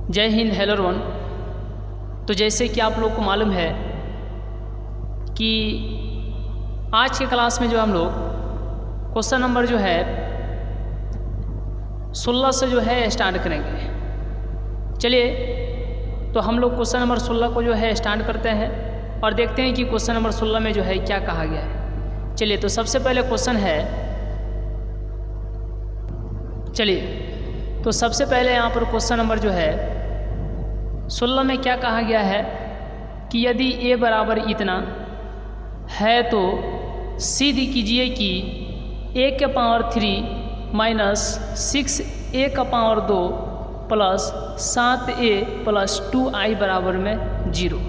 जय Hind, hello everyone. तो जैसे कि आप लोग को मालूम है कि आज के क्लास में जो हम लोग क्वेश्चन नंबर जो है 16 से जो है स्टार्ट करेंगे। चलिए तो हम लोग क्वेश्चन नंबर 16 को जो है स्टार्ट करते हैं और देखते हैं कि क्वेश्चन नंबर 16 में जो है क्या कहा गया है। चलिए तो सबसे पहले क्वेश्चन है, चलिए तो सबसे पहले यहाँ पर क्वेश्चन नंबर जो है 16 में क्या कहा गया है कि यदि a बराबर इतना है तो सिद्ध कीजिए कि a के पावर 3 माइनस 6a का power 2 plus 7a plus 2i बराबर में 0।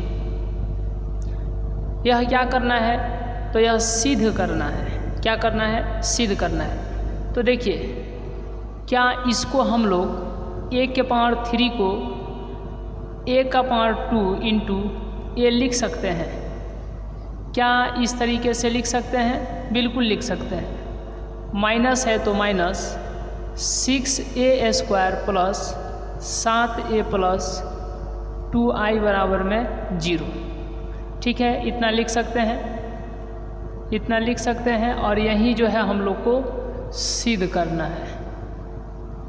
यह क्या करना है? तो यह सिद्ध करना है। क्या करना है? सिद्ध करना है। तो देखिए, क्या इसको हम लोग a के पावर 3 को a का पावर 2 इंटू a लिख सकते हैं? क्या इस तरीके से लिख सकते हैं? बिल्कुल लिख सकते हैं। माइनस है तो minus 6a square plus 7a plus 2i बराबर में 0। ठीक है, इतना लिख सकते हैं, इतना लिख सकते हैं। और यही जो है हम लोग को सिद्ध करना है।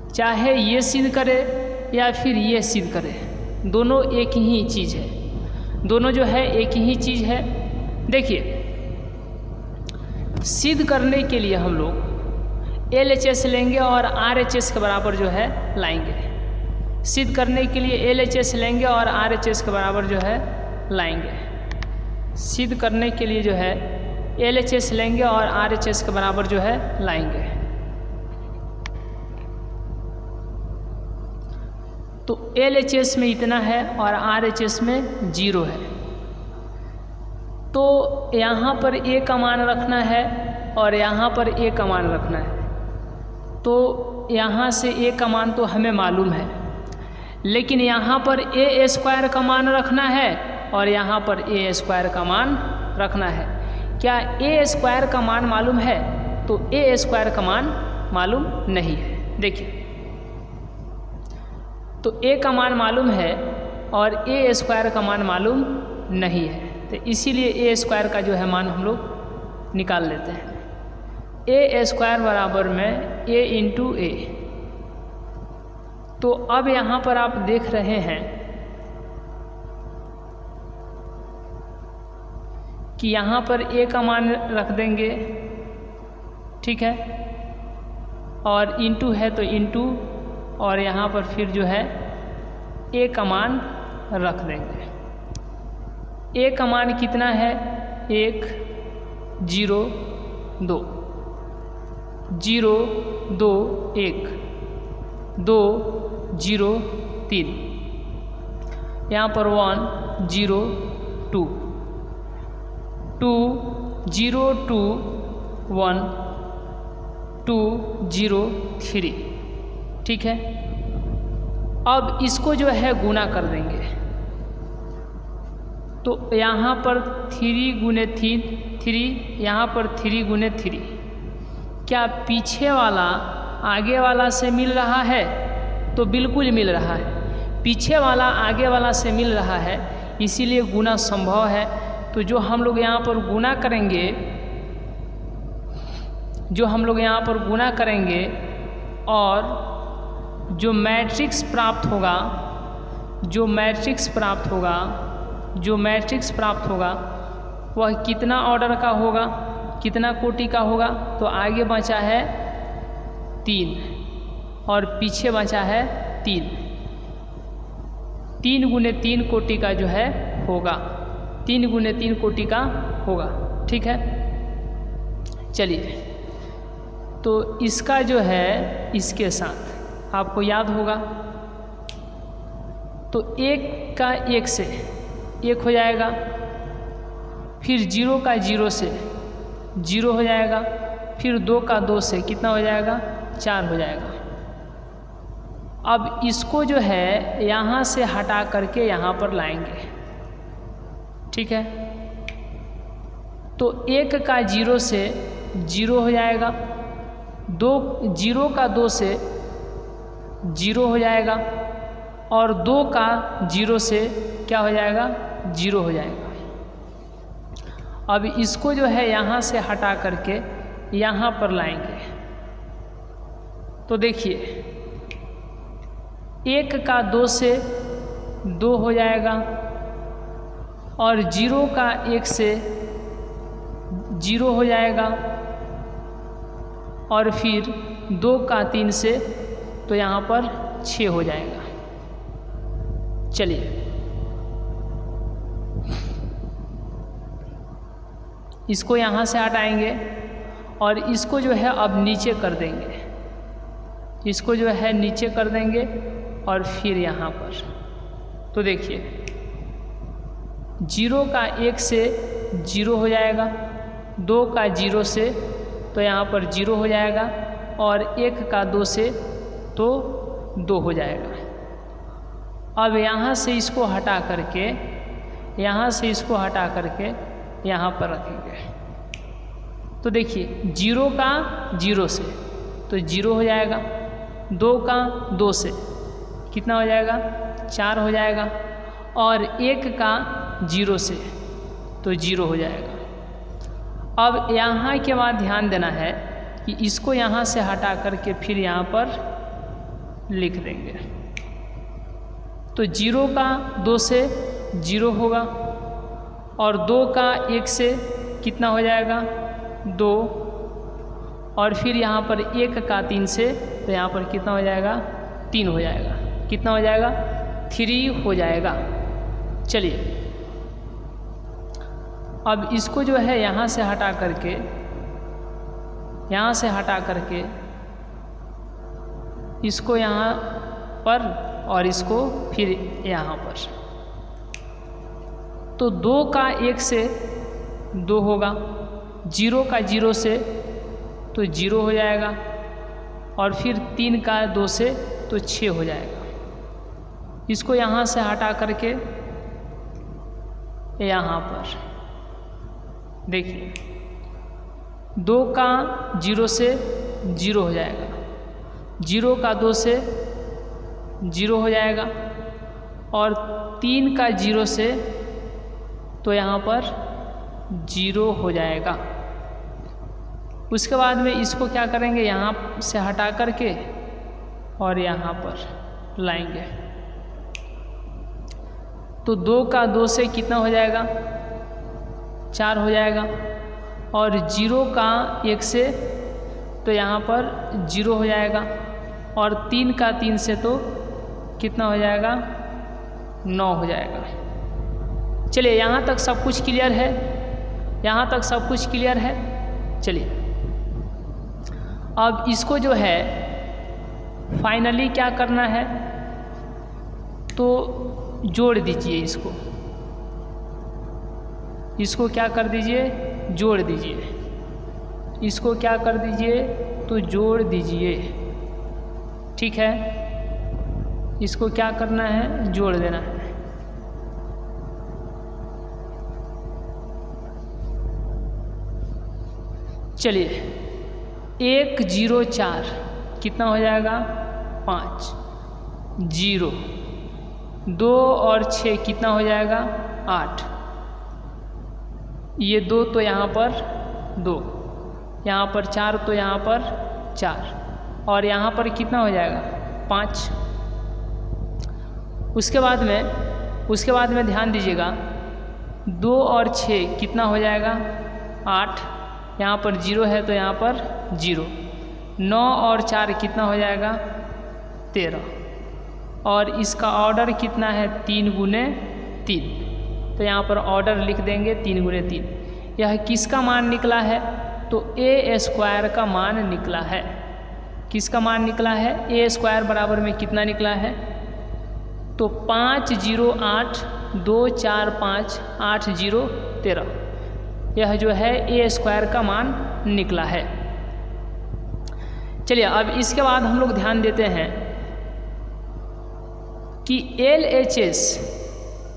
चाहे ये सिद्ध करे या फिर ये सिद्ध करे, दोनों एक ही चीज़ है। दोनों जो है एक ही चीज़ है। देखिए, सिद्ध करने के लिए हम लोग LHS लेंगे और RHS के बराबर जो है लाएंगे। सिद्ध करने के लिए LHS लेंगे और RHS के बराबर जो है लाएंगे। सिद्ध करने के लिए जो है LHS लेंगे और RHS के बराबर जो है लाएंगे। तो LHS में इतना है और RHS में 0 है। तो यहाँ पर a का मान रखना है और यहाँ पर a का मान रखना है। तो यहाँ से a का मान तो हमें मालूम है, लेकिन यहाँ पर a स्क्वायर का मान रखना है और यहाँ पर a स्क्वायर का मान रखना है। क्या a स्क्वायर का मान मालूम है? तो a स्क्वायर का मान मालूम नहीं है। देखिए, तो a का मान मालूम है और a स्क्वायर का मान मालूम नहीं है। तो इसीलिए a स्क्वायर का जो है मान हम लोग निकाल लेते हैं। a स्क्वायर बराबर में a इंटू a। तो अब यहाँ पर आप देख रहे हैं कि यहाँ पर a का मान रख देंगे, ठीक है, और इंटू है तो इंटू, और यहाँ पर फिर जो है a का मान रख देंगे। a का मान कितना है? 1 0 2 0 2 1 2 0 3, यहाँ पर 1 0 2 2 0 2 1 2 0 3। ठीक है, अब इसको जो है गुना कर देंगे। तो यहाँ पर 3 गुने 3, यहाँ पर 3 गुने 3। क्या पीछे वाला आगे वाला से मिल रहा है? तो बिल्कुल मिल रहा है। पीछे वाला आगे वाला से मिल रहा है, इसीलिए गुना संभव है। तो जो हम लोग यहाँ पर गुना करेंगे, जो हम लोग यहाँ पर गुना करेंगे और जो मैट्रिक्स प्राप्त होगा, जो मैट्रिक्स प्राप्त होगा, जो मैट्रिक्स प्राप्त होगा वह कितना ऑर्डर का होगा, कितना कोटि का होगा? तो आगे बचा है 3 और पीछे बचा है 3। 3 गुने 3 कोटि का जो है होगा, 3 गुने 3 कोटि का होगा। ठीक है, चलिए तो इसका जो है इसके साथ आपको याद होगा, तो 1 का 1 से 1 हो जाएगा, फिर 0 का 0 से 0 हो जाएगा, फिर 2 का 2 से कितना हो जाएगा? 4 हो जाएगा। अब इसको जो है यहाँ से हटा करके यहाँ पर लाएंगे। ठीक है, तो 1 का 0 से 0 हो जाएगा, 0 का 2 से 0 हो जाएगा, और 2 का 0 से क्या हो जाएगा, 0 हो जाएगा। अब इसको जो है यहाँ से हटा करके यहाँ पर लाएंगे तो देखिए 1 का 2 से 2 हो जाएगा और 0 का 1 से 0 हो जाएगा और फिर 2 का 3 से तो यहाँ पर 6 हो जाएगा। चलिए इसको यहाँ से हटाएंगे और इसको जो है अब नीचे कर देंगे, इसको जो है नीचे कर देंगे और फिर यहाँ पर तो देखिए 0 का 1 से 0 हो जाएगा, 2 का 0 से तो यहाँ पर 0 हो जाएगा और 1 का 2 से तो 2 हो जाएगा। अब यहाँ से इसको हटा करके यहाँ से इसको हटा करके यहाँ पर रखेंगे तो देखिए 0 का 0 से तो 0 हो जाएगा, 2 का 2 से कितना हो जाएगा, 4 हो जाएगा और 1 का 0 से तो 0 हो जाएगा। अब यहाँ के बाद ध्यान देना है कि इसको यहाँ से हटा करके फिर यहाँ पर लिख देंगे तो 0 का 2 से 0 होगा और 2 का 1 से कितना हो जाएगा, 2 और फिर यहाँ पर 1 का 3 से तो यहाँ पर कितना हो जाएगा, 3 हो जाएगा। कितना हो जाएगा, 3 हो जाएगा। चलिए अब इसको जो है यहाँ से हटा करके इसको यहाँ पर और इसको फिर यहाँ पर तो 2 का 1 से 2 होगा, 0 का 0 से तो 0 हो जाएगा और फिर 3 का 2 से तो 6 हो जाएगा। इसको यहाँ से हटा करके यहाँ पर देखिए 2 का 0 से 0 हो जाएगा, 0 का 2 से 0 हो जाएगा और 3 का 0 से तो यहाँ पर 0 हो जाएगा। उसके बाद में इसको क्या करेंगे, यहाँ से हटा करके और यहाँ पर लाएंगे तो 2 का 2 से कितना हो जाएगा, 4 हो जाएगा और 0 का 1 से तो यहाँ पर 0 हो जाएगा और 3 का 3 से तो कितना हो जाएगा, 9 हो जाएगा। चलिए यहाँ तक सब कुछ क्लियर है, यहाँ तक सब कुछ क्लियर है। चलिए अब इसको जो है फाइनली क्या करना है तो जोड़ दीजिए, इसको क्या कर दीजिए, जोड़ दीजिए, इसको क्या कर दीजिए तो जोड़ दीजिए। ठीक है, इसको क्या करना है, जोड़ देना है। चलिए 1 0 4 कितना हो जाएगा, 5, 0 2 और 6 कितना हो जाएगा, 8, ये 2 तो यहाँ पर 2, यहाँ पर 4 तो यहाँ पर 4 और यहाँ पर कितना हो जाएगा, 5। उसके बाद में ध्यान दीजिएगा 2 और 6 कितना हो जाएगा, 8, यहाँ पर 0 है तो यहाँ पर 0, 9 और 4 कितना हो जाएगा, 13 और इसका ऑर्डर कितना है, 3 गुने 3 तो यहाँ पर ऑर्डर लिख देंगे 3 गुने 3। यह किसका मान निकला है, तो ए स्क्वायर का मान निकला है। किसका मान निकला है, ए स्क्वायर बराबर में कितना निकला है, तो 5 0 8 2 4 5 8 0 13, यह जो है ए स्क्वायर का मान निकला है। चलिए अब इसके बाद हम लोग ध्यान देते हैं कि LHS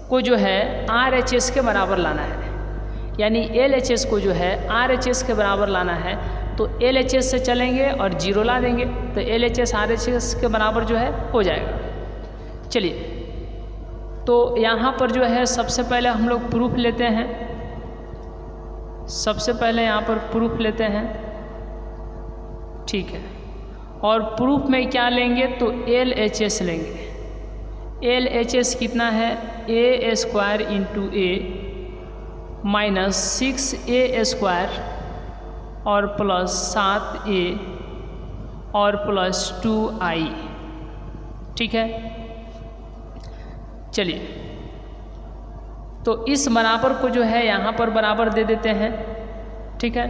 को जो है RHS के बराबर लाना है, यानी LHS को जो है RHS के बराबर लाना है तो LHS से चलेंगे और 0 ला देंगे तो LHS RHS के बराबर जो है हो जाएगा। चलिए, तो यहाँ पर जो है सबसे पहले हम लोग प्रूफ लेते हैं। सबसे पहले यहाँ पर प्रूफ लेते हैं, ठीक है। और प्रूफ में क्या लेंगे तो LHS लेंगे। LHS कितना है, a² into a minus 6a² और प्लस 7a और प्लस 2i, ठीक है। चलिए, तो इस बराबर को जो है यहाँ पर बराबर दे देते हैं, ठीक है।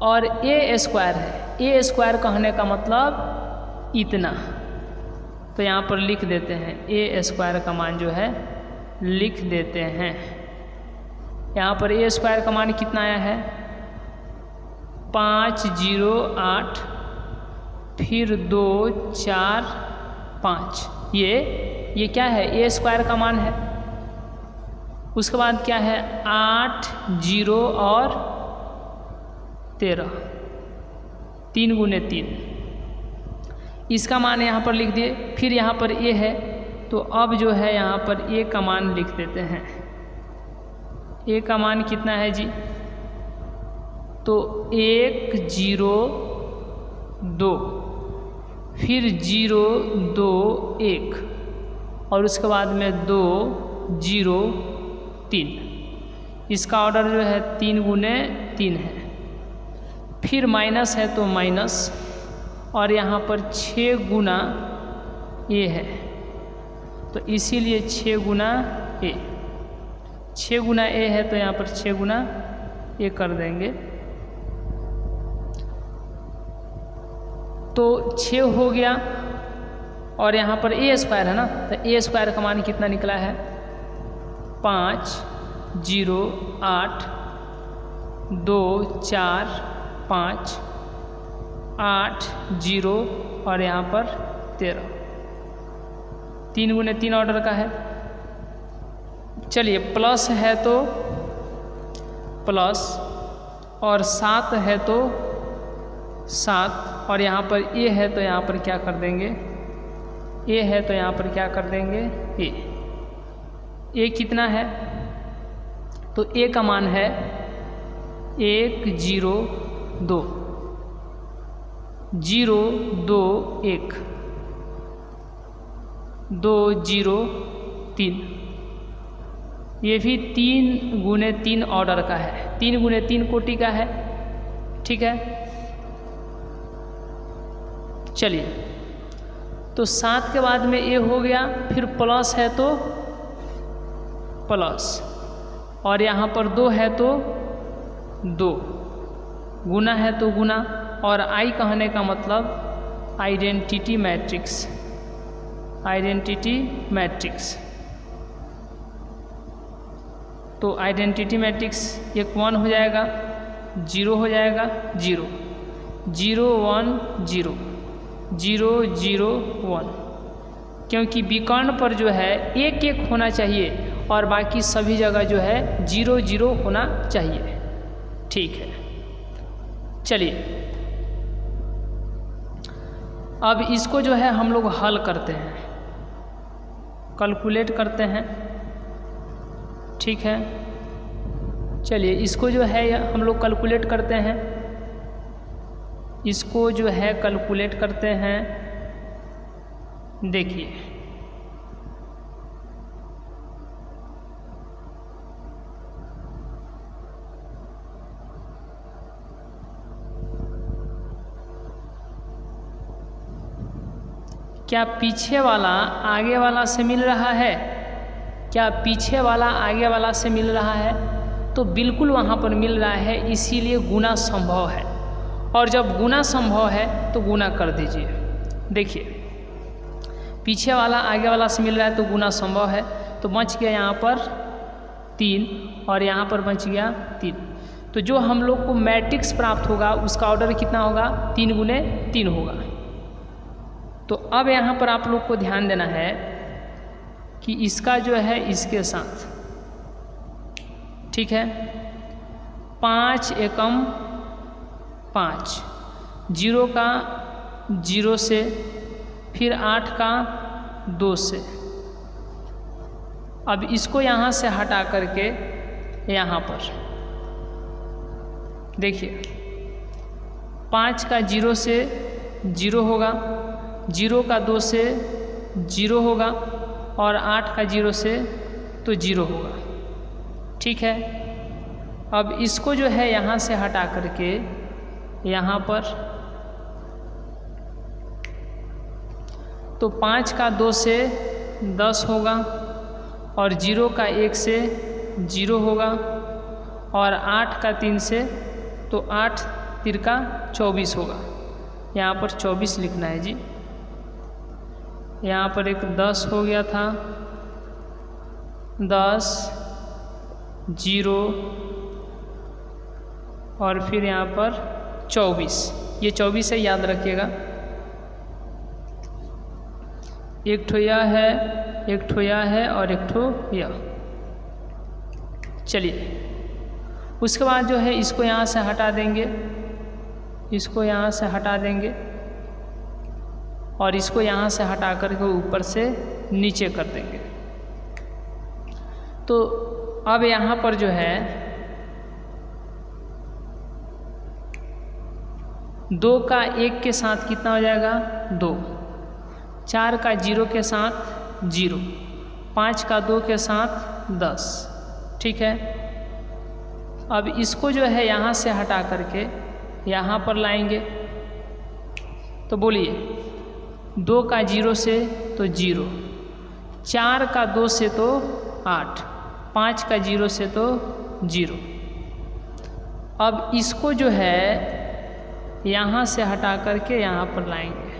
और a² है, a² कहने का मतलब इतना, तो यहाँ पर लिख देते हैं a² का मान जो है लिख देते हैं। यहाँ पर a² का मान कितना आया है 508 फिर 2 4 5, ये क्या है a² का मान है। उसके बाद क्या है 8 0 और 13, 3 गुने 3, इसका मान यहाँ पर लिख दिए। फिर यहाँ पर a है, तो अब जो है यहाँ पर a का मान लिख देते हैं। a का मान कितना है जी, तो 1 0 2 फिर 0 2 1 और उसके बाद में 2 0 3, इसका ऑर्डर जो है 3 गुने 3 है। फिर माइनस है तो माइनस, और यहाँ पर 6 गुना a है, तो इसीलिए 6 गुना a, 6 गुना a है तो यहाँ पर 6 गुना a कर देंगे, तो 6 हो गया। और यहाँ पर a² है ना, तो a² का मान कितना निकला है 5 0 8 2 4 5 8 0 और यहाँ पर 13, 3 गुने 3 ऑर्डर का है। चलिए, प्लस है तो प्लस और 7 है तो 7, और यहाँ पर a है तो यहाँ पर क्या कर देंगे, a है तो यहाँ पर क्या कर देंगे a कितना है, तो a का मान है 1 0 2 0 2 1 2 0 3, ये भी 3 गुने 3 ऑर्डर का है, 3 गुने 3 कोटि का है, ठीक है। चलिए, तो 7 के बाद में a हो गया, फिर प्लस है तो प्लस, और यहाँ पर 2 है तो 2, गुना है तो गुना, और i कहने का मतलब आइडेंटिटी मैट्रिक्स, आइडेंटिटी मैट्रिक्स। तो आइडेंटिटी मैट्रिक्स एक 1 हो जाएगा, 0 हो जाएगा 0 0 1 0 0 0 1, क्योंकि विकर्ण पर जो है 1 1 होना चाहिए और बाकी सभी जगह जो है 0 0 होना चाहिए, ठीक है। चलिए, अब इसको जो है हम लोग हल करते हैं, कैलकुलेट करते हैं, ठीक है। चलिए, इसको जो है हम लोग कैलकुलेट करते हैं, इसको जो है कैलकुलेट करते हैं। देखिए, क्या पीछे वाला आगे वाला से मिल रहा है, क्या पीछे वाला आगे वाला से मिल रहा है, तो बिल्कुल वहाँ पर मिल रहा है, इसीलिए गुना संभव है। और जब गुना संभव है तो गुना कर दीजिए। देखिए, पीछे वाला आगे वाला से मिल रहा है तो गुना संभव है, तो बच गया यहाँ पर 3 और यहाँ पर बच गया 3। तो जो हम लोग को मैट्रिक्स प्राप्त होगा उसका ऑर्डर कितना होगा, 3 गुने 3 होगा। तो अब यहाँ पर आप लोग को ध्यान देना है कि इसका जो है इसके साथ, ठीक है, 5 एकम 5, 0 का 0 से, फिर 8 का 2 से। अब इसको यहाँ से हटा करके यहाँ पर देखिए 5 का 0 से 0 होगा, 0 का 2 से 0 होगा और 8 का 0 से तो 0 होगा। ठीक है, अब इसको जो है यहाँ से हटा करके यहाँ पर तो 5 का 2 से 10 होगा और 0 का 1 से 0 होगा और 8 का 3 से तो 8 तिरका 24 होगा। यहाँ पर 24 लिखना है जी। यहाँ पर एक 10 हो गया था, 10 0 और फिर यहाँ पर 24, ये 24 है, याद रखिएगा। एक ठो यह है, एक ठो यह है और एक ठो यह। चलिए उसके बाद जो है इसको यहाँ से हटा देंगे, इसको यहाँ से हटा देंगे और इसको यहाँ से हटा करके ऊपर से नीचे कर देंगे। तो अब यहाँ पर जो है 2 का 1 के साथ कितना हो जाएगा 2, 4 का 0 के साथ 0, 5 का 2 के साथ 10। ठीक है, अब इसको जो है यहाँ से हटा करके यहाँ पर लाएंगे तो बोलिए 2 का 0 से तो 0, 4 का 2 से तो 8, 5 का 0 से तो 0। अब इसको जो है यहाँ से हटा करके यहाँ पर लाएंगे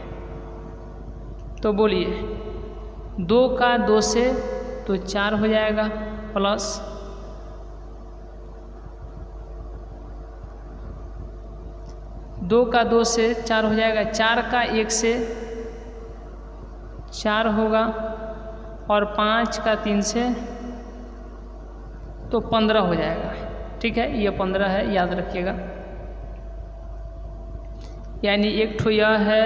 तो बोलिए 2 का 2 से तो 4 हो जाएगा प्लस 2 का 2 से 4 हो जाएगा, 4 का 1 से 4 होगा और 5 का 3 से तो 15 हो जाएगा। ठीक है, ये 15 है, याद रखिएगा। यानी एक ठो यह है,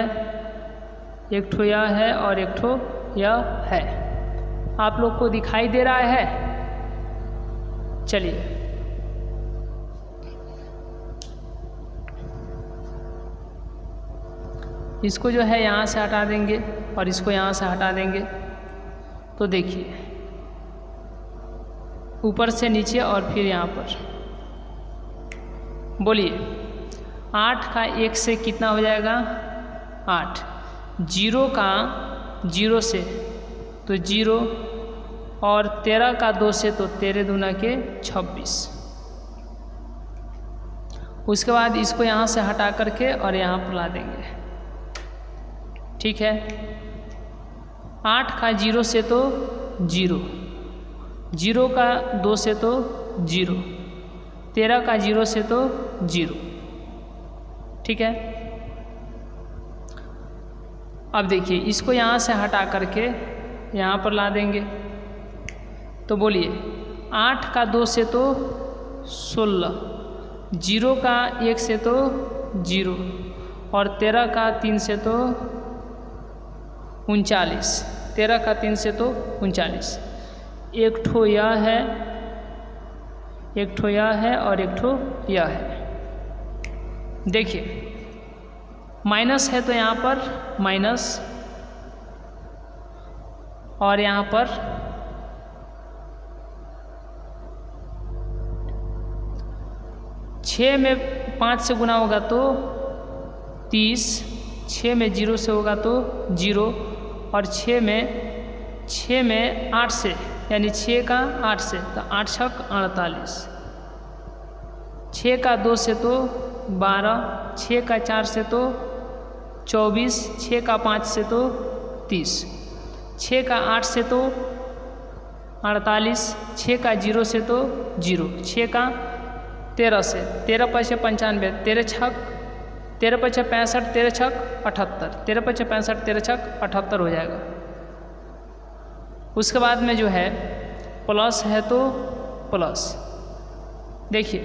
एक ठो यह है और एक ठो यह है। आप लोग को दिखाई दे रहा है? चलिए इसको जो है यहाँ से हटा देंगे और इसको यहाँ से हटा देंगे तो देखिए ऊपर से नीचे और फिर यहाँ पर बोलिए 8 का 1 से कितना हो जाएगा 8, 0 का 0 से तो 0 और 13 का 2 से तो 13 दूना के 26। उसके बाद इसको यहाँ से हटा करके और यहाँ पर ला देंगे। ठीक है, 8 का 0 से तो 0, 0 का 2 से तो 0, 13 का 0 से तो 0। ठीक है, अब देखिए इसको यहाँ से हटा करके यहाँ पर ला देंगे तो बोलिए 8 का 2 से तो 16, 0 का 1 से तो 0 और 13 का 3 से तो 39, 13 का 3 से तो 39। एक ठो यह है, एक ठो यह है और एक ठो यह है। देखिए माइनस है तो यहाँ पर माइनस और यहाँ पर छः में 5 से गुना होगा तो 30, 6 में 0 से होगा तो 0 और 6 में 8 से यानी 6 का 8 से तो 8 छक 48, 6 का 2 से तो 12, 6 का 4 से तो 24, 6 का 5 से तो 30, 6 का 8 से तो 48, 6 का 0 से तो 0, 6 का 13 से 13 पचे 95, 13 छक 13 पचे 65, 13 छक 78, 13 पचे 65, 13 छक 78 हो जाएगा। उसके बाद में जो है प्लस है तो प्लस देखिए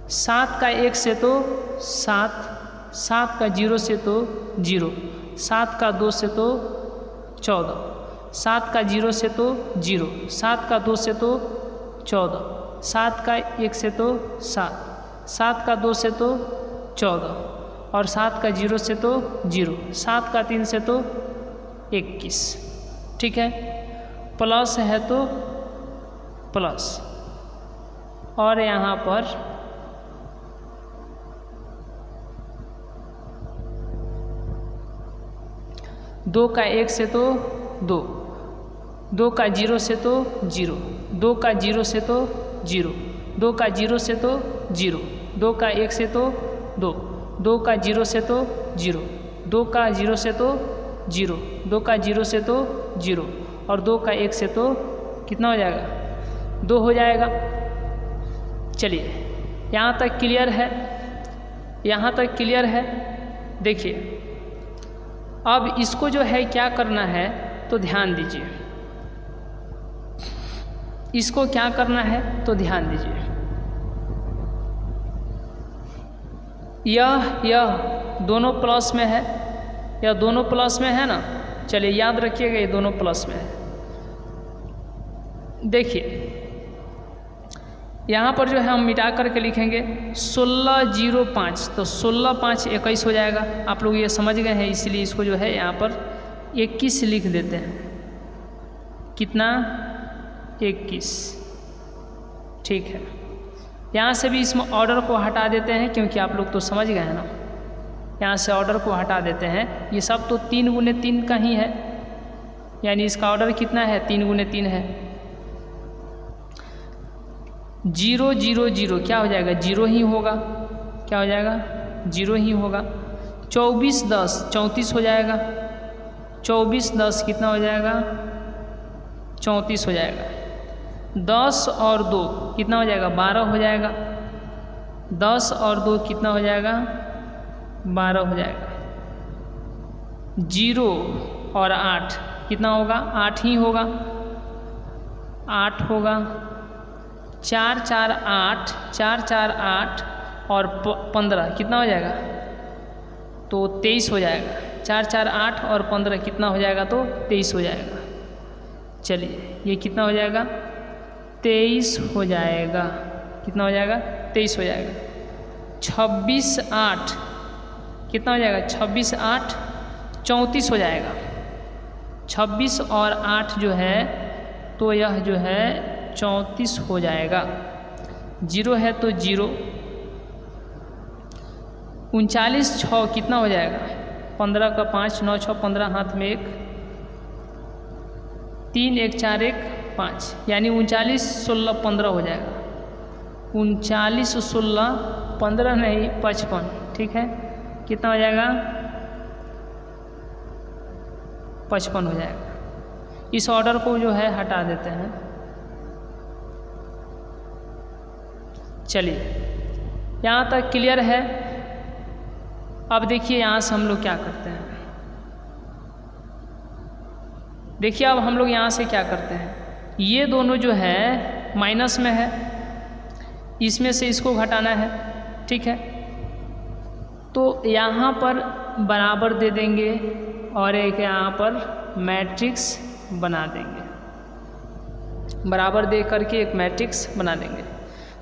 7 का 1 से तो 7, 7 का 0 से तो 0, 7 का 2 से तो 14, 7 का 0 से तो 0, 7 का 2 से तो 14, 7 का 1 से तो 7, 7 का 2 से तो 14 और 7 का 0 से तो 0, 7 का 3 से तो 21। ठीक है, प्लस है तो प्लस, और यहाँ पर दो का 1 से तो 2, 2 का 0 से तो 0, 2 का 0 से तो 0, 2 का 0 से तो 0, 2 का 1 से तो 2, 2 का 0 से तो 0, 2 का 0 से तो 0, 2 का 0 से तो 0 और 2 का 1 से तो कितना हो जाएगा? 2 हो जाएगा। चलिए यहाँ तक क्लियर है, यहाँ तक क्लियर है। देखिए अब इसको जो है क्या करना है तो ध्यान दीजिए, इसको क्या करना है तो ध्यान दीजिए। यह दोनों प्लस में है, यह दोनों प्लस में है ना। चलिए याद रखिएगा ये दोनों प्लस में है। देखिए यहाँ पर जो है हम मिटा करके लिखेंगे 1605, तो 16 5 21 हो जाएगा। आप लोग ये समझ गए हैं, इसलिए इसको जो है यहाँ पर 21 लिख देते हैं। कितना? 21। ठीक है, यहाँ से भी इसमें ऑर्डर को हटा देते हैं, क्योंकि आप लोग तो समझ गए हैं ना। यहाँ से ऑर्डर को हटा देते हैं। ये सब तो 3 गुने 3 का ही है, यानी इसका ऑर्डर कितना है? 3 गुने 3 है। 0 0 0 क्या हो जाएगा? 0 ही होगा। क्या हो जाएगा? 0 ही होगा। 24 10 34 हो जाएगा। 24 10 कितना हो जाएगा? 34 हो जाएगा। 10 और 2 कितना हो जाएगा? 12 हो जाएगा। 10 और 2 कितना हो जाएगा? 12 हो जाएगा। 0 और 8 कितना होगा? 8 ही होगा। 8 होगा। 4 4 8 4 4 8 और 15 कितना हो जाएगा? तो 23 हो जाएगा। 4 4 8 और 15 कितना हो जाएगा? तो 23 हो जाएगा। चलिए ये कितना हो जाएगा? 23 हो जाएगा। कितना हो जाएगा? 23 हो जाएगा। 26 8 कितना हो जाएगा? 26 8 34 हो जाएगा। 26 और 8 जो है तो यह जो है 34 हो जाएगा। 0 है तो 0। 39 6 कितना हो जाएगा? 15 का 5 9 6 15 हाथ में 1 3 1 4 1 5, यानी 39 16 15 हो जाएगा। 39 16 15 नहीं 55। ठीक है, कितना हो जाएगा? 55 हो जाएगा। इस ऑर्डर को जो है हटा देते हैं। चलिए यहाँ तक क्लियर है। अब देखिए यहाँ से हम लोग क्या करते हैं। देखिए अब हम लोग यहाँ से क्या करते हैं, ये दोनों जो है माइनस में है, इसमें से इसको घटाना है। ठीक है, तो यहाँ पर बराबर दे देंगे और एक यहाँ पर मैट्रिक्स बना देंगे। बराबर दे करके एक मैट्रिक्स बना देंगे।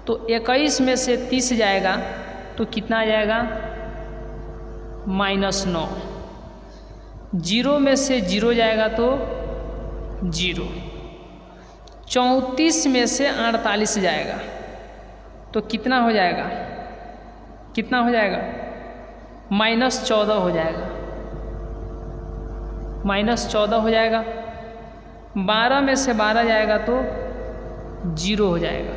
तो 21 में से 30 जाएगा तो कितना आ जाएगा? -9। 0 में से 0 जाएगा तो 0। 34 में से 48 जाएगा तो कितना हो जाएगा? कितना हो जाएगा? -14 हो जाएगा। -14 हो जाएगा। 12 में से 12 जाएगा तो 0 हो जाएगा।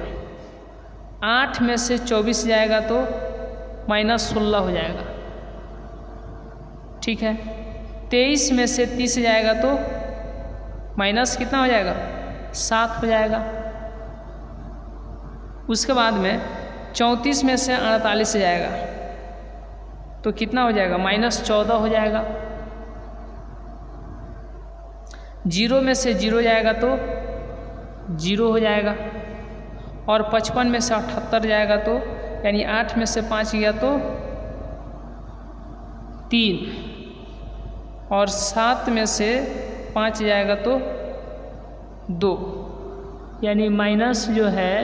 8 में से 24 जाएगा तो -16 हो जाएगा। ठीक है, 23 में से 30 जाएगा तो माइनस कितना हो जाएगा? 7 हो जाएगा। उसके बाद में 34 में से 48 जाएगा तो कितना हो जाएगा? -14 हो जाएगा। 0 में से 0 जाएगा तो 0 हो जाएगा। और 55 में से 78 जाएगा तो यानी 8 में से 5 गया तो 3, और 7 में से 5 जाएगा तो 2, यानी माइनस जो है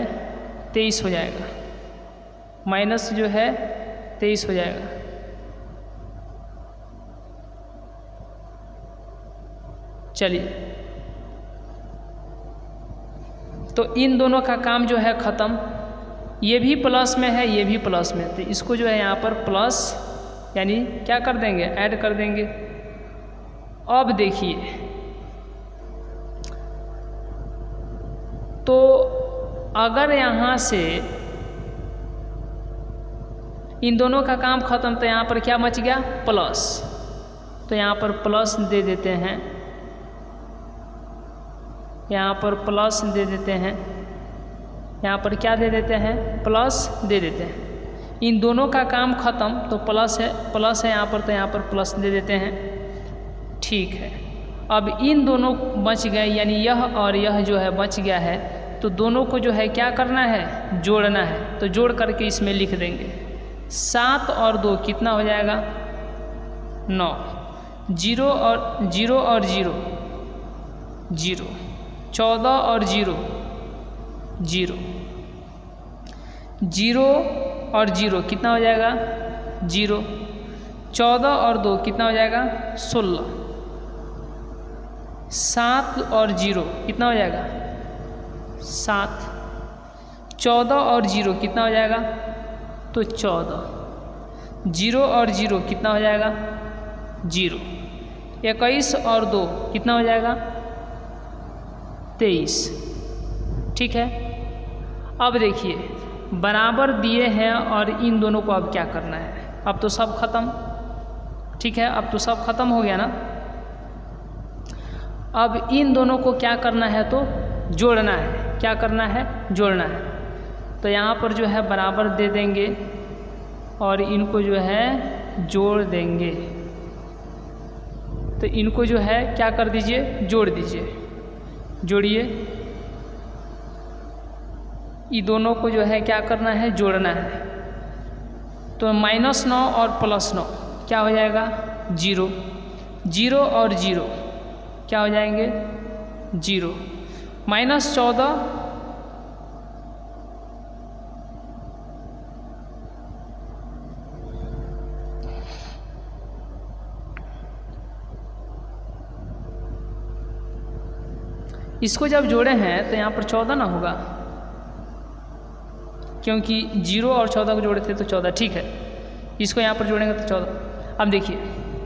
23 हो जाएगा, माइनस जो है 23 हो जाएगा। चलिए, तो इन दोनों का काम जो है ख़त्म। ये भी प्लस में है, ये भी प्लस में, तो इसको जो है यहाँ पर प्लस यानी क्या कर देंगे, ऐड कर देंगे। अब देखिए, तो अगर यहाँ से इन दोनों का काम ख़त्म, तो यहाँ पर क्या बच गया, प्लस, तो यहाँ पर प्लस दे देते हैं, यहाँ पर प्लस दे देते हैं, यहाँ पर क्या दे देते हैं, प्लस दे देते हैं। इन दोनों का काम ख़त्म, तो प्लस है यहाँ पर, तो यहाँ पर प्लस दे देते हैं। ठीक है, अब इन दोनों बच गए, यानी यह और यह जो है बच गया है, तो दोनों को जो है क्या करना है, जोड़ना है। तो जोड़ करके इसमें लिख देंगे 7 और 2 कितना हो जाएगा, 9, 0 और 0 और 0 0, 14 और 0 0, 0 और 0 कितना हो जाएगा, 0, 14 और 2 कितना हो जाएगा, 16, 7 और 0 कितना हो जाएगा, 7, 14 और 0 कितना हो जाएगा, तो 14, 0 और 0 कितना हो जाएगा, 0, 21 और 2 कितना हो जाएगा, 23। ठीक है, अब देखिए बराबर दिए हैं और इन दोनों को अब क्या करना है, अब तो सब खत्म। ठीक है, अब तो सब खत्म हो गया ना। अब इन दोनों को क्या करना है, तो जोड़ना है। क्या करना है, जोड़ना है। तो यहाँ पर जो है बराबर दे देंगे और इनको जो है जोड़ देंगे। तो इनको जो है क्या कर दीजिए, जोड़ दीजिए, जोड़िए। ये दोनों को जो है क्या करना है, जोड़ना है। तो -9 और +9 क्या हो जाएगा, 0, 0 और 0 क्या हो जाएंगे, 0, -14 इसको जब जोड़े हैं तो यहाँ पर 14 ना होगा, क्योंकि 0 और 14 को जोड़े थे तो 14। ठीक है, इसको यहाँ पर जोड़ेंगे तो 14। अब देखिए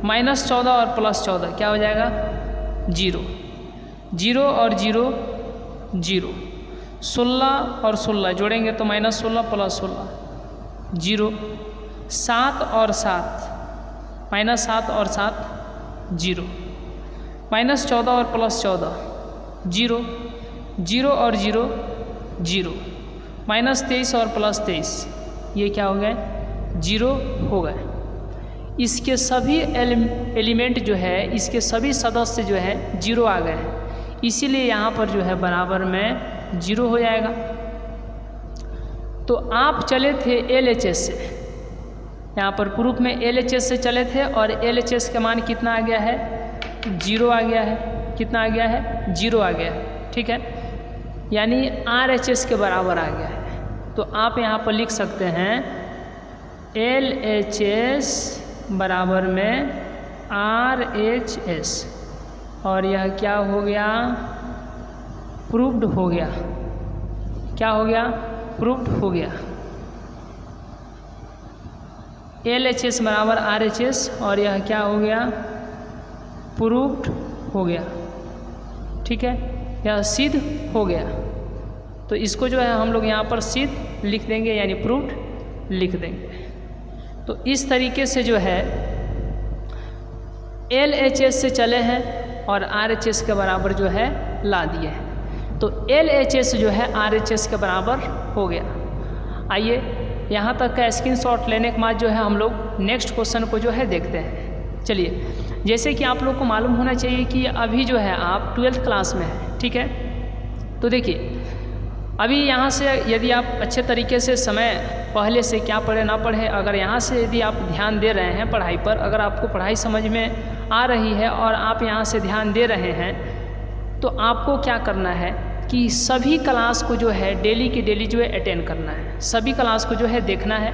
-14 और +14 क्या हो जाएगा, 0, 0 और 0 0, 16 और 16 जोड़ेंगे तो -16 + 16 0, 7 और 7 -7 और 7 0, -14 और +14 0, 0 और 0 0, -23 और +23 ये क्या हो गए, 0 हो गए। इसके सभी एलिमेंट जो है, इसके सभी सदस्य जो है 0 आ गए हैं, इसीलिए यहाँ पर जो है बराबर में 0 हो जाएगा। तो आप चले थे LHS से, यहाँ पर प्रूफ में LHS से चले थे और LHS का मान कितना आ गया है, 0 आ गया है। कितना आ गया है, 0 आ गया है। ठीक है, यानी RHS के बराबर आ गया है। तो आप यहाँ पर लिख सकते हैं LHS बराबर में RHS, और यह क्या हो गया, प्रूव्ड हो गया। क्या हो गया, प्रूव्ड हो गया। LHS बराबर RHS, और यह क्या हो गया, प्रूव्ड हो गया। ठीक है, यह सिद्ध हो गया। तो इसको जो है हम लोग यहाँ पर सिद्ध लिख देंगे, यानी प्रूव्ड लिख देंगे। तो इस तरीके से जो है LHS से चले हैं और RHS के बराबर जो है ला दिए हैं। तो LHS जो है RHS के बराबर हो गया। आइए यहाँ तक का स्क्रीनशॉट लेने के बाद जो है हम लोग नेक्स्ट क्वेश्चन को जो है देखते हैं। चलिए, जैसे कि आप लोग को मालूम होना चाहिए कि अभी जो है आप 12th क्लास में हैं। ठीक है, तो देखिए अभी यहाँ से यदि आप अच्छे तरीके से समय पहले से क्या पढ़े ना पढ़े, अगर यहाँ से यदि आप ध्यान दे रहे हैं पढ़ाई पर, अगर आपको पढ़ाई समझ में आ रही है और आप यहाँ से ध्यान दे रहे हैं, तो आपको क्या करना है कि सभी क्लास को जो है डेली की डेली जो है अटेंड करना है, सभी क्लास को जो है देखना है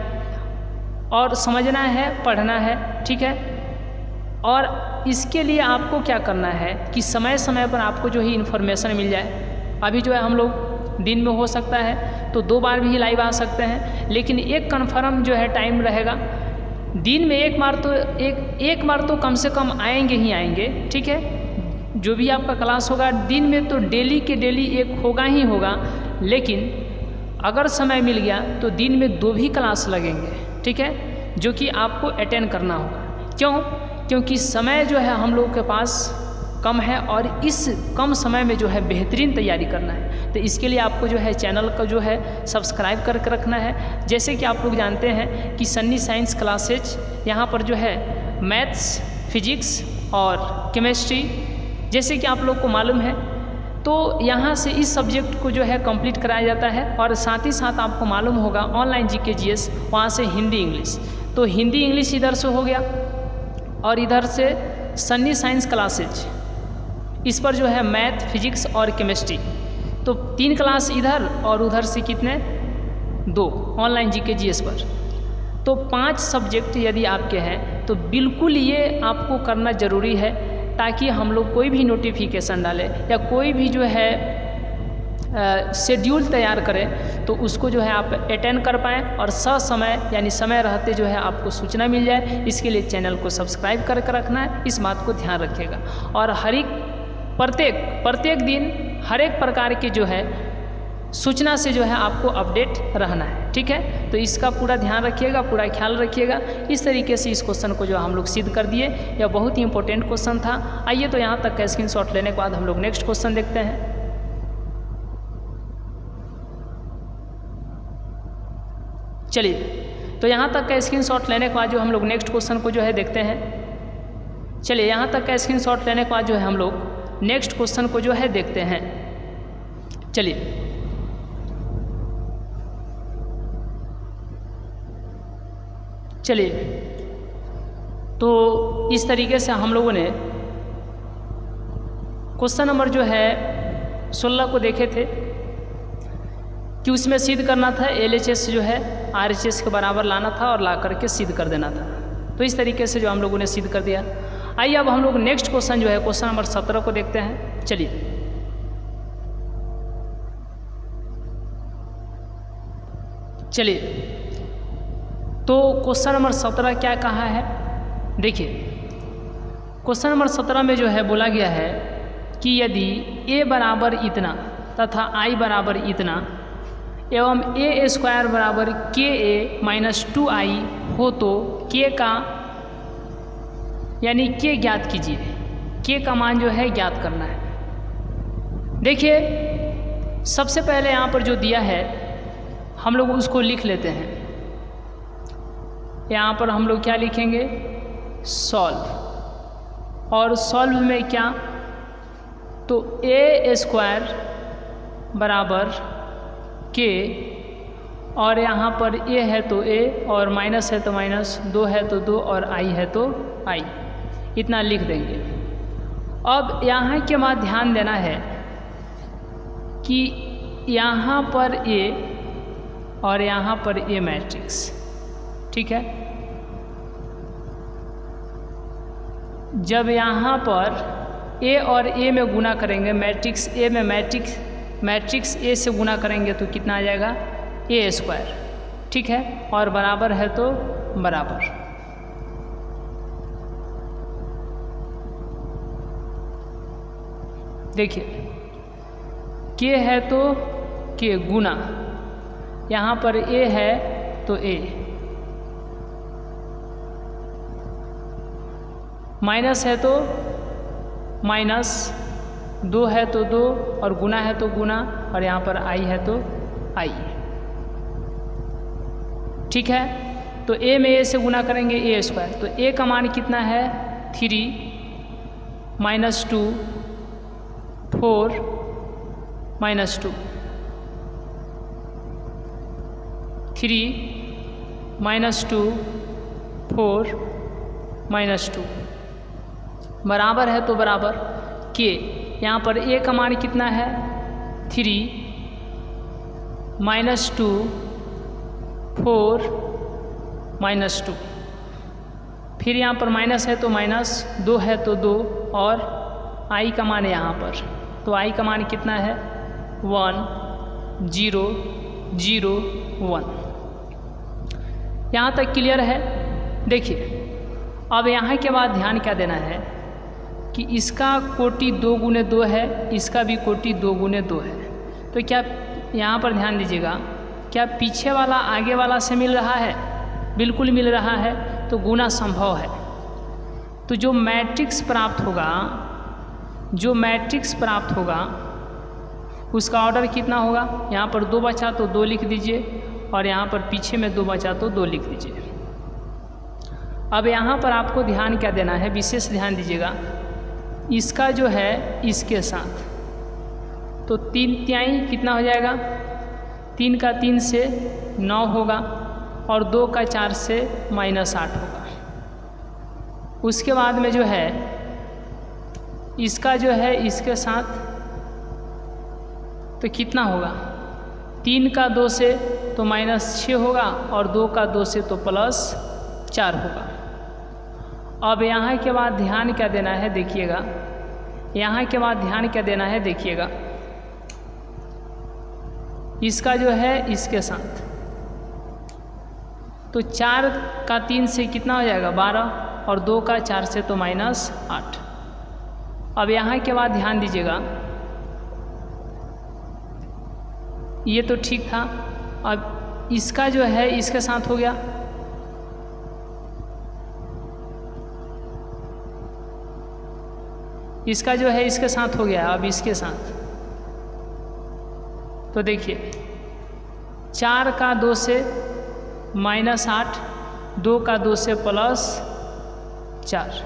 और समझना है, पढ़ना है, ठीक है। और इसके लिए आपको क्या करना है कि समय समय पर आपको जो है इन्फॉर्मेशन मिल जाए। अभी जो है हम लोग दिन में हो सकता है तो 2 बार भी लाइव आ सकते हैं, लेकिन एक कन्फर्म जो है टाइम रहेगा, दिन में एक बार तो कम से कम आएंगे ही आएंगे, ठीक है। जो भी आपका क्लास होगा दिन में तो डेली के डेली एक होगा ही होगा, लेकिन अगर समय मिल गया तो दिन में 2 भी क्लास लगेंगे, ठीक है, जो कि आपको अटेंड करना होगा। क्योंकि समय जो है हम लोगों के पास कम है और इस कम समय में जो है बेहतरीन तैयारी करना है। तो इसके लिए आपको जो है चैनल का जो है सब्सक्राइब करके रखना है। जैसे कि आप लोग जानते हैं कि सन्नी साइंस क्लासेज यहाँ पर जो है मैथ्स, फिजिक्स और केमिस्ट्री, जैसे कि आप लोग को मालूम है, तो यहाँ से इस सब्जेक्ट को जो है कंप्लीट कराया जाता है। और साथ ही साथ आपको मालूम होगा ऑनलाइन जीके जीएस, वहाँ से हिंदी इंग्लिश, तो हिंदी इंग्लिश इधर से हो गया और इधर से सन्नी साइंस क्लासेज, इस पर जो है मैथ, फिजिक्स और केमिस्ट्री, तो 3 क्लास इधर और उधर से कितने 2 ऑनलाइन जीके जीएस पर, तो 5 सब्जेक्ट यदि आपके हैं तो बिल्कुल ये आपको करना ज़रूरी है, ताकि हम लोग कोई भी नोटिफिकेशन डालें या कोई भी जो है शेड्यूल तैयार करें तो उसको जो है आप अटेंड कर पाएँ और समय यानी समय रहते जो है आपको सूचना मिल जाए। इसके लिए चैनल को सब्सक्राइब करके रखना है, इस बात को ध्यान रखिएगा। और प्रत्येक दिन हर एक प्रकार की जो है सूचना से जो है आपको अपडेट रहना है, ठीक है। तो इसका पूरा ध्यान रखिएगा, पूरा ख्याल रखिएगा। इस तरीके से इस क्वेश्चन को जो हम लोग सिद्ध कर दिए, यह बहुत ही इंपॉर्टेंट क्वेश्चन था। आइए तो यहाँ तक का स्क्रीनशॉट लेने के बाद हम लोग नेक्स्ट क्वेश्चन देखते हैं। चलिए तो यहाँ तक का स्क्रीनशॉट लेने के बाद जो हम लोग नेक्स्ट क्वेश्चन को जो है देखते हैं। चलिए यहाँ तक का स्क्रीनशॉट लेने के बाद जो है हम लोग नेक्स्ट क्वेश्चन को जो है देखते हैं। चलिए तो इस तरीके से हम लोगों ने क्वेश्चन नंबर जो है 16 को देखे थे कि उसमें सिद्ध करना था LHS जो है RHS के बराबर लाना था और ला करके सिद्ध कर देना था। तो इस तरीके से जो हम लोगों ने सिद्ध कर दिया। आइए अब हम लोग नेक्स्ट क्वेश्चन जो है क्वेश्चन नंबर 17 को देखते हैं। चलिए तो क्वेश्चन नंबर 17 क्या कहा है, देखिए क्वेश्चन नंबर 17 में जो है बोला गया है कि यदि a बराबर इतना तथा i बराबर इतना एवं a स्क्वायर बराबर ka माइनस 2i हो तो k का यानी k ज्ञात कीजिए, k का मान जो है ज्ञात करना है। देखिए सबसे पहले यहाँ पर जो दिया है हम लोग उसको लिख लेते हैं। यहाँ पर हम लोग क्या लिखेंगे, सॉल्व, और सॉल्व में क्या, तो a स्क्वायर बराबर k और यहाँ पर a है तो a और माइनस है तो माइनस, 2 है तो 2 और i है तो i, इतना लिख देंगे। अब यहाँ के बाद ध्यान देना है कि यहाँ पर a और यहाँ पर a मैट्रिक्स, ठीक है। जब यहाँ पर a और a में गुना करेंगे, मैट्रिक्स a में मैट्रिक्स a से गुना करेंगे तो कितना आ जाएगा, a स्क्वायर, ठीक है, और बराबर है तो बराबर। देखिए k है तो k गुना, यहाँ पर a है तो a, माइनस है तो माइनस, 2 है तो 2 और गुना है तो गुना, और यहाँ पर i है तो i, ठीक है। तो a में a से गुना करेंगे a स्क्वायर, तो a का मान कितना है 3 माइनस 2 4 माइनस 2, 3 -2 4 -2 बराबर है तो बराबर के, यहाँ पर a का मान कितना है 3 -2 4 -2, फिर यहाँ पर माइनस है तो माइनस, 2 है तो 2, और i का मान है यहाँ पर, तो i का मान कितना है 1 0 0 1। यहाँ तक क्लियर है। देखिए अब यहाँ के बाद ध्यान क्या देना है कि इसका कोटि 2 × 2 है, इसका भी कोटि 2 × 2 है, तो क्या यहाँ पर ध्यान दीजिएगा, क्या पीछे वाला आगे वाला से मिल रहा है? बिल्कुल मिल रहा है, तो गुना संभव है। तो जो मैट्रिक्स प्राप्त होगा उसका ऑर्डर कितना होगा? यहाँ पर 2 बचा तो 2 लिख दीजिए, और यहाँ पर पीछे में 2 बचा तो 2 लिख दीजिए। अब यहाँ पर आपको ध्यान क्या देना है, विशेष ध्यान दीजिएगा, इसका जो है इसके साथ, तो 3 तिहाई कितना हो जाएगा, 3 का 3 से 9 होगा, और 2 का 4 से -8 होगा। उसके बाद में जो है इसका जो है इसके साथ, तो कितना होगा, 3 का 2 से तो -6 होगा, और 2 का 2 से तो +4 होगा। अब यहाँ के बाद ध्यान क्या देना है देखिएगा, यहाँ के बाद ध्यान क्या देना है देखिएगा, इसका जो है इसके साथ, तो 4 का 3 से कितना हो जाएगा 12, और 2 का 4 से तो -8। अब यहाँ के बाद ध्यान दीजिएगा, ये तो ठीक था। अब इसका जो है इसके साथ हो गया, इसका जो है इसके साथ हो गया, अब इसके साथ, तो देखिए 4 का 2 से -8, 2 का 2 से +4,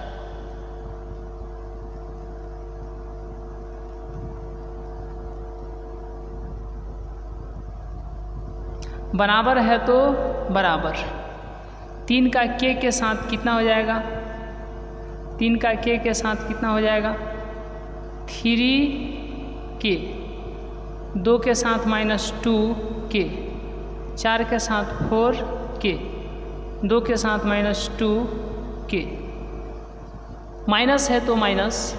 बराबर है तो बराबर, 3 का के साथ कितना हो जाएगा, 3 का के साथ कितना हो जाएगा 3k, 2 के साथ -2k, 4 के साथ 4k, 2 के साथ -2k, माइनस है तो माइनस,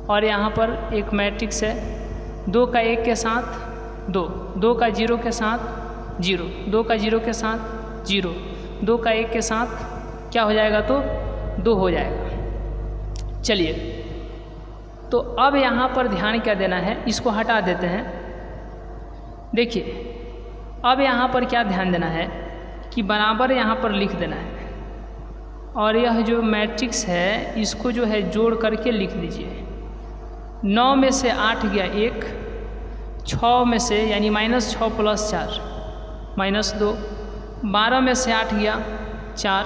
और यहाँ पर एक मैट्रिक्स है, 2 का 1 के साथ 2, 2 का 0 के साथ 0, 2 का 0 के साथ 0, 2 का 1 के साथ क्या हो जाएगा तो 2 हो जाएगा। चलिए, तो अब यहाँ पर ध्यान क्या देना है, इसको हटा देते हैं। देखिए अब यहाँ पर क्या ध्यान देना है कि बराबर यहाँ पर लिख देना है, और यह जो मैट्रिक्स है इसको जो है जोड़ करके लिख दीजिए। 9 में से 8 गया 1, 6 में से यानी -6 + 4 -2, 12 में से 8 गया 4,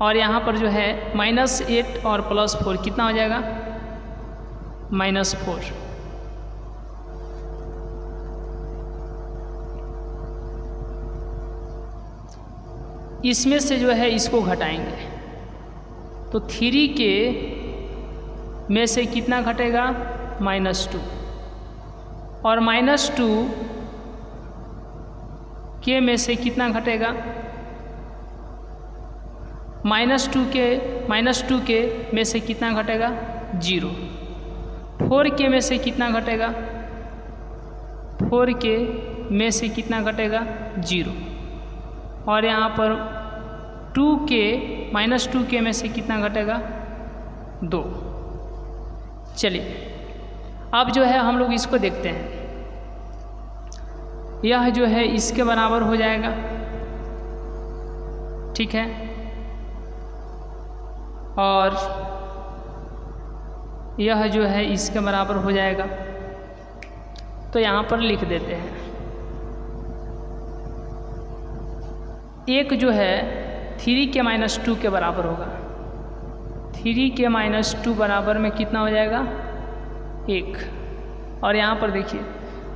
और यहाँ पर जो है -8 और +4 कितना हो जाएगा -4। इसमें से जो है इसको घटाएंगे, तो 3k में से कितना घटेगा -2, और -2k में से कितना घटेगा -2k में से कितना घटेगा 0, 4k में से कितना घटेगा 4k में से कितना घटेगा 0, और यहाँ पर 2k -2k में से कितना घटेगा 2। चलिए अब जो है हम लोग इसको देखते हैं, यह जो है इसके बराबर हो जाएगा, ठीक है, और यह जो है इसके बराबर हो जाएगा, तो यहाँ पर लिख देते हैं। एक जो है 3k - 2 के बराबर होगा, 3k - 2 बराबर में कितना हो जाएगा 1, और यहाँ पर देखिए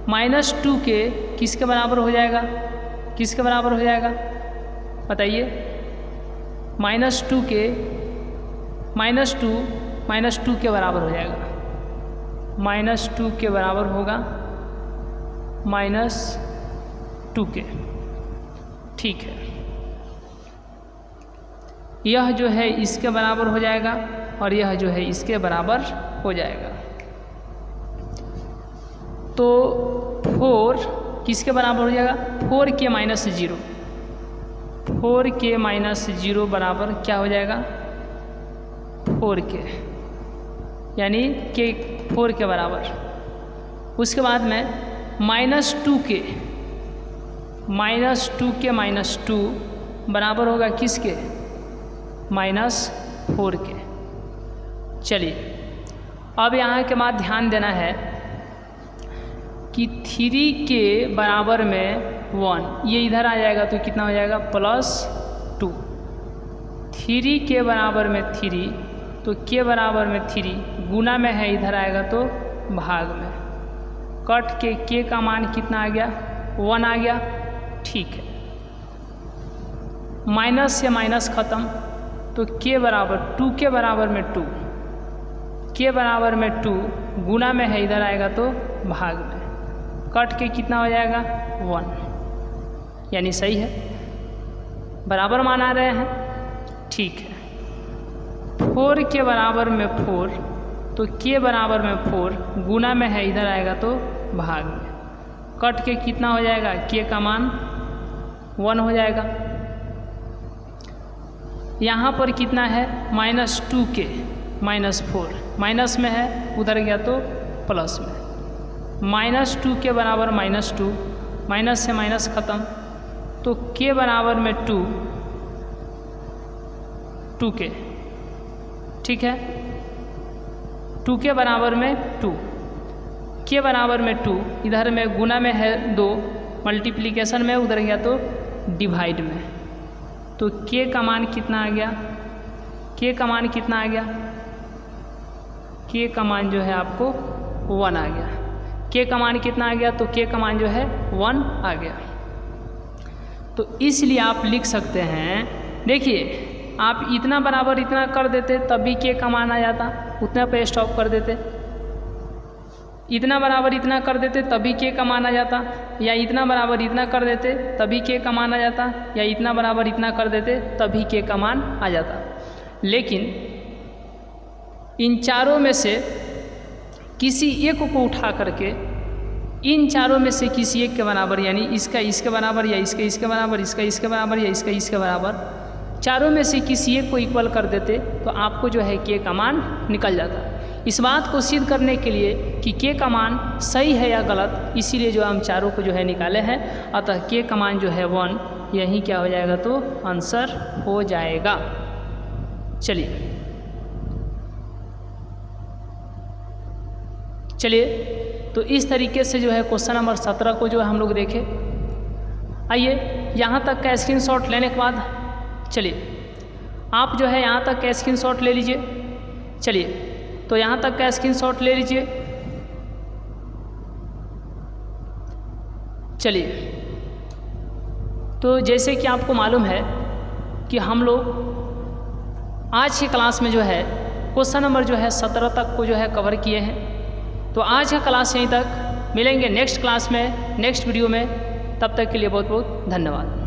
-2k किसके बराबर हो जाएगा किसके बराबर हो जाएगा बताइए? -2 के -2 के बराबर हो जाएगा। -2 के बराबर होगा -2 के। ठीक है, यह जो है इसके बराबर हो जाएगा और यह जो है इसके बराबर हो जाएगा। तो 4 किसके बराबर हो जाएगा? 4k - 0। 4k - 0 बराबर क्या हो जाएगा? 4k, यानी k 4 के बराबर। उसके बाद में -2k -2 बराबर होगा किसके? -4 के। चलिए, अब यहाँ के बाद ध्यान देना है कि 3 के बराबर में 1, ये इधर आ जाएगा तो कितना हो जाएगा? +2। 3 के बराबर में 3 तो के बराबर में 3 गुना में है, इधर आएगा तो भाग में। कट के का मान कितना आ गया? 1 आ गया। ठीक है, माइनस से माइनस ख़त्म, तो के बराबर 2 के बराबर में 2, के बराबर में 2 गुना में है, इधर आएगा तो भाग में। कट के कितना हो जाएगा? 1, यानी सही है, बराबर मान आ रहे हैं। ठीक है, 4 के बराबर में 4 तो के बराबर में 4 गुना में है, इधर आएगा तो भाग में। कट के कितना हो जाएगा? के का मान 1 हो जाएगा। यहाँ पर कितना है? -2k -4, माइनस में है, उधर गया तो प्लस में। -2 के बराबर -2, माइनस से माइनस ख़त्म, तो के बराबर में 2k। ठीक है, 2 के बराबर में 2, के बराबर में 2, इधर में गुना में है 2, मल्टीप्लिकेशन में, उधर गया तो डिवाइड में। तो के का मान कितना आ गया? के का मान कितना आ गया? के का मान जो है आपको 1 आ गया। के का मान कितना आ गया? तो के का मान जो है 1 आ गया। तो इसलिए आप लिख सकते हैं, देखिए आप इतना बराबर इतना कर देते तभी के का मान आ जाता, उतना पे स्टॉप कर देते। इतना बराबर इतना कर देते तभी के का मान आ जाता, या इतना बराबर इतना कर देते तभी के का मान आ जाता, या इतना बराबर इतना कर देते तभी के का मान आ जाता। लेकिन इन चारों में से किसी एक को उठा करके, इन चारों में से किसी एक के बराबर, यानी इसका इसके बराबर, या इसका इसके बराबर, इसका इसके बराबर, या इसका इसके बराबर, चारों में से किसी एक को इक्वल कर देते तो आपको जो है के का मान निकल जाता। इस बात को सिद्ध करने के लिए कि के का मान सही है या गलत, इसीलिए जो हम चारों को जो है निकाले हैं। अतः के का मान जो है 1, यही क्या हो जाएगा? तो आंसर हो जाएगा। चलिए, तो इस तरीके से जो है क्वेश्चन नंबर 17 को जो है हम लोग देखें। आइए, यहाँ तक का स्क्रीनशॉट लेने के बाद चलिए आप जो है यहाँ तक का स्क्रीनशॉट ले लीजिए। चलिए, तो यहाँ तक का स्क्रीनशॉट ले लीजिए। चलिए, तो जैसे कि आपको मालूम है कि हम लोग आज की क्लास में जो है क्वेश्चन नंबर जो है 17 तक को जो है कवर किए हैं। तो आज का क्लास यहीं तक, मिलेंगे नेक्स्ट क्लास में, नेक्स्ट वीडियो में। तब तक के लिए बहुत बहुत धन्यवाद।